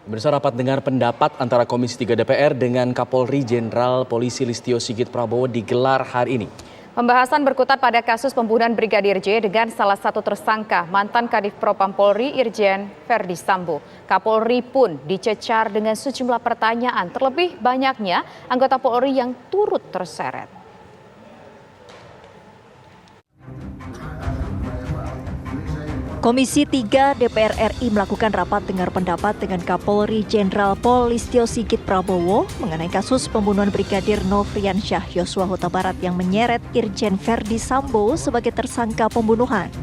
Pemirsa, rapat dengar pendapat antara Komisi 3 DPR dengan Kapolri Jenderal Polisi Listio Sigit Prabowo digelar hari ini. Pembahasan berkutat pada kasus pembunuhan Brigadir J dengan salah satu tersangka mantan Kadif Propam Polri Irjen Verdi Sambo. Kapolri pun dicecar dengan sejumlah pertanyaan, terlebih banyaknya anggota Polri yang turut terseret. Komisi 3 DPR RI melakukan rapat dengar pendapat dengan Kapolri Jenderal Pol Listio Sigit Prabowo mengenai kasus pembunuhan Brigadir Nofriansyah Yosua Huta Barat yang menyeret Irjen Verdi Sambo sebagai tersangka pembunuhan.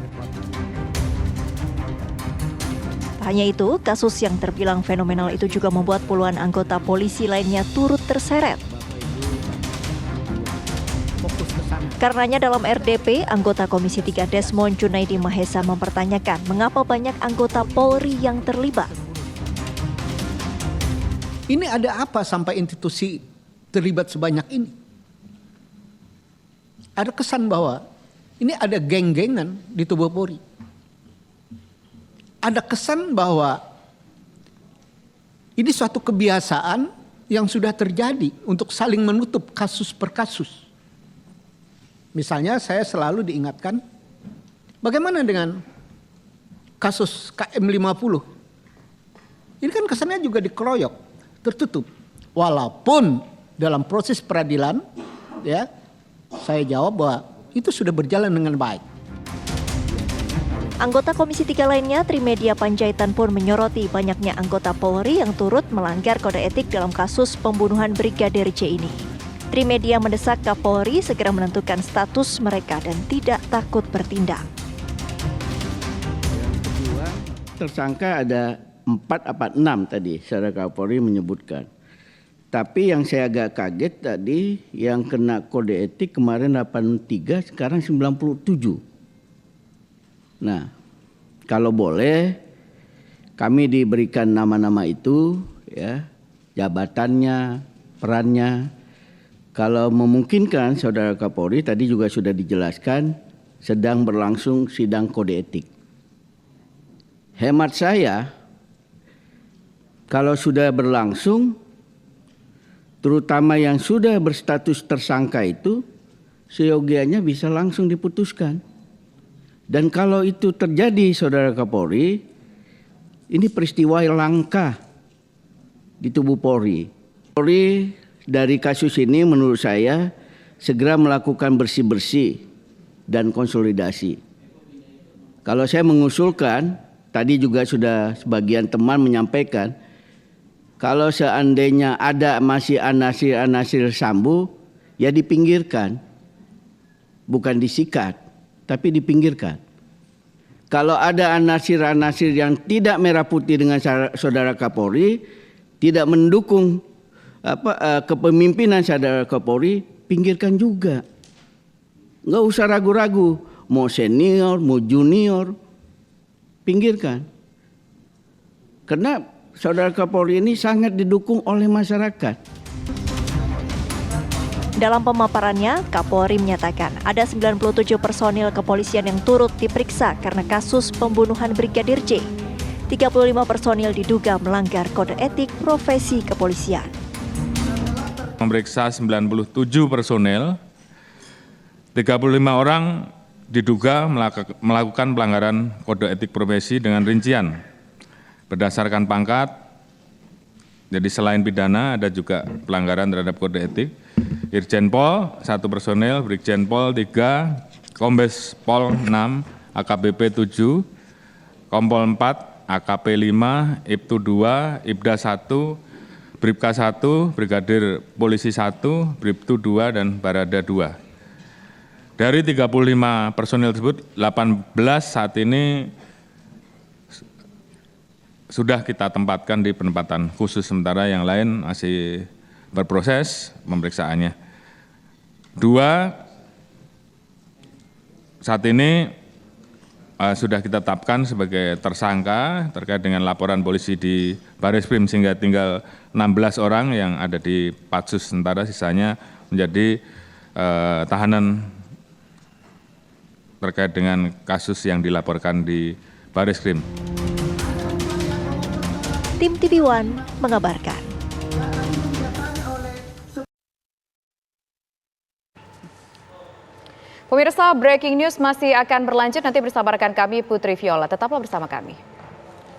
Hanya itu, kasus yang terbilang fenomenal itu juga membuat puluhan anggota polisi lainnya turut terseret. Karenanya dalam RDP, anggota Komisi 3 Desmond Junaidi Mahesa mempertanyakan mengapa banyak anggota Polri yang terlibat. Ini ada apa sampai institusi terlibat sebanyak ini? Ada kesan bahwa ini ada geng-gengan di tubuh Polri. Ada kesan bahwa ini suatu kebiasaan yang sudah terjadi untuk saling menutup kasus per kasus. Misalnya saya selalu diingatkan, bagaimana dengan kasus KM50? Ini kan kesannya juga dikeroyok, tertutup. Walaupun dalam proses peradilan, ya, saya jawab bahwa itu sudah berjalan dengan baik. Anggota Komisi 3 lainnya, Trimedia Panjaitan pun menyoroti banyaknya anggota Polri yang turut melanggar kode etik dalam kasus pembunuhan Brigadir J ini. Trimedia mendesak Kapolri segera menentukan status mereka dan tidak takut bertindak. Yang kedua, tersangka ada 4 apa 6 tadi, secara Kapolri menyebutkan. Tapi yang saya agak kaget tadi, yang kena kode etik kemarin 83, sekarang 97. Nah, kalau boleh kami diberikan nama-nama itu, ya, jabatannya, perannya. Kalau memungkinkan, Saudara Kapolri tadi juga sudah dijelaskan sedang berlangsung sidang kode etik. Hemat saya, kalau sudah berlangsung, terutama yang sudah berstatus tersangka itu, seyogianya bisa langsung diputuskan. Dan kalau itu terjadi, Saudara Kapolri, ini peristiwa yang langka di tubuh Polri. Polri dari kasus ini menurut saya segera melakukan bersih-bersih dan konsolidasi. Kalau saya mengusulkan, tadi juga sudah sebagian teman menyampaikan, kalau seandainya ada masih anasir-anasir Sambo, ya dipinggirkan. Bukan disikat, tapi dipinggirkan. Kalau ada anasir-anasir yang tidak merah putih dengan Saudara Kapolri, tidak mendukung kepemimpinan Saudara Kapolri, pinggirkan juga. Nggak usah ragu-ragu, mau senior, mau junior, pinggirkan. Karena Saudara Kapolri ini sangat didukung oleh masyarakat. Dalam pemaparannya, Kapolri menyatakan ada 97 personil kepolisian yang turut diperiksa karena kasus pembunuhan Brigadir J. 35 personil diduga melanggar kode etik profesi kepolisian. Memeriksa 97 personel, 35 orang diduga melakukan pelanggaran kode etik profesi dengan rincian berdasarkan pangkat. Jadi selain pidana ada juga pelanggaran terhadap kode etik. Irjen Pol 1 personel, Brigjen Pol 3, Kombes Pol 6, AKBP 7, Kompol 4, AKP 5, Ibtu 2, Ibda 1, Bribka 1, Brigadir Polisi 1, Bribtu 2, dan Barada 2. Dari 35 personil tersebut, 18 saat ini sudah kita tempatkan di penempatan khusus, sementara yang lain masih berproses pemeriksaannya. 2 saat ini sudah kita tetapkan sebagai tersangka terkait dengan laporan polisi di Bareskrim, sehingga tinggal 16 orang yang ada di Patsus, sementara sisanya menjadi tahanan terkait dengan kasus yang dilaporkan di Bareskrim. Tim TV One mengabarkan. Pemirsa, breaking news masih akan berlanjut, nanti bersama rekan kami Putri Viola. Tetaplah bersama kami.